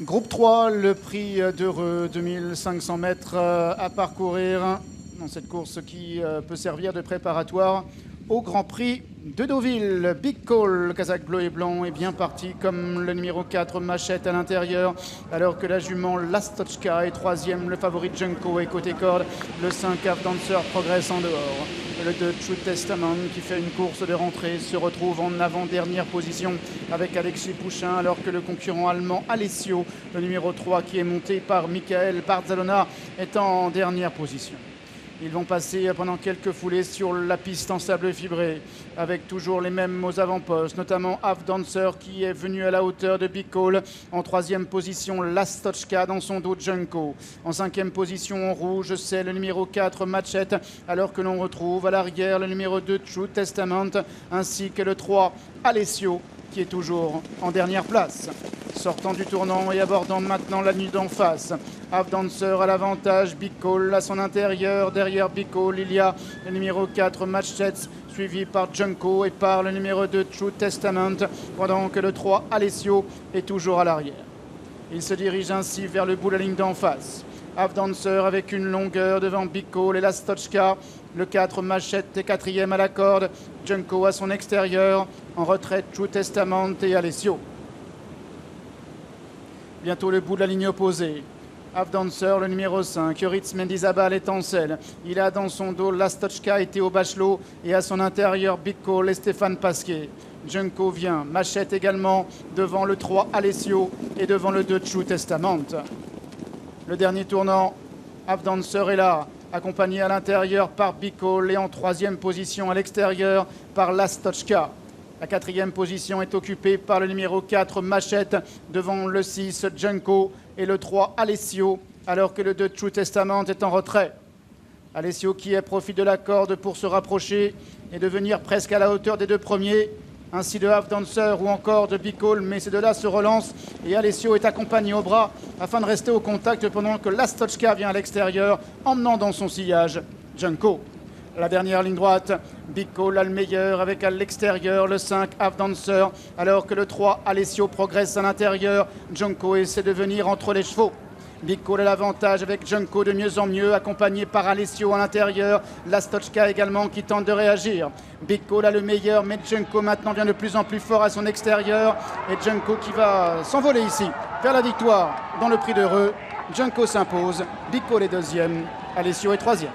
Groupe 3, le prix d'Heureux, 2500 mètres à parcourir dans cette course qui peut servir de préparatoire au Grand Prix de Deauville. Big Call, le Kazakh bleu et blanc, est bien parti comme le numéro 4, Machette à l'intérieur, alors que la jument Lastochka est troisième, le favori Junko est côté corde, le 5 Half Dancer progresse en dehors. Le 2 True Testament qui fait une course de rentrée se retrouve en avant-dernière position avec Alexis Pouchin, alors que le concurrent allemand Alessio, le numéro 3 qui est monté par Michael Barzalona, est en dernière position. Ils vont passer pendant quelques foulées sur la piste en sable fibré, avec toujours les mêmes aux avant-postes, notamment Half Dancer qui est venu à la hauteur de Big Call. En troisième position, Lastochka dans son dos Junko. En cinquième position, en rouge, c'est le numéro 4, Machette, alors que l'on retrouve à l'arrière le numéro 2, True Testament, ainsi que le 3, Alessio, qui est toujours en dernière place. Sortant du tournant et abordant maintenant la nuit d'en face. Half Dancer à l'avantage, Big Call à son intérieur. Derrière Big Call, il y a le numéro 4, Machette, suivi par Junko et par le numéro 2, True Testament, pendant que le 3, Alessio, est toujours à l'arrière. Il se dirige ainsi vers le bout de la ligne d'en face. Half Dancer avec une longueur devant Big Call et Lastochka. Le 4, Machette est quatrième à la corde. Junko à son extérieur. En retraite, True Testament et Alessio. Bientôt le bout de la ligne opposée. Half Dancer, le numéro 5, Yoritz Mendizabal est en selle. Il a dans son dos Lastochka et Théo Bachelot et à son intérieur Big Call et Stéphane Pasquier. Junko vient, Machette également devant le 3 Alessio et devant le 2 True Testament. Le dernier tournant, Half Dancer est là, accompagné à l'intérieur par Big Call et en troisième position à l'extérieur par Lastochka. La quatrième position est occupée par le numéro 4, Machette, devant le 6, Junko, et le 3, Alessio, alors que le 2, True Testament, est en retrait. Alessio qui profite de la corde pour se rapprocher et devenir presque à la hauteur des deux premiers, ainsi de Half Dancer ou encore de Big Call, mais ces deux-là se relancent et Alessio est accompagné au bras afin de rester au contact pendant que Lastochka vient à l'extérieur, emmenant dans son sillage Junko. La dernière ligne droite, Big Call a le meilleur avec à l'extérieur le 5 Half Dancer, alors que le 3 Alessio progresse à l'intérieur. Junko essaie de venir entre les chevaux. Big Call a l'avantage avec Junko de mieux en mieux, accompagné par Alessio à l'intérieur. Lastochka également qui tente de réagir. Big Call a le meilleur, mais Junko maintenant vient de plus en plus fort à son extérieur. Et Junko qui va s'envoler ici vers la victoire dans le prix d'Heureux. Junko s'impose, Big Call est deuxième, Alessio est troisième.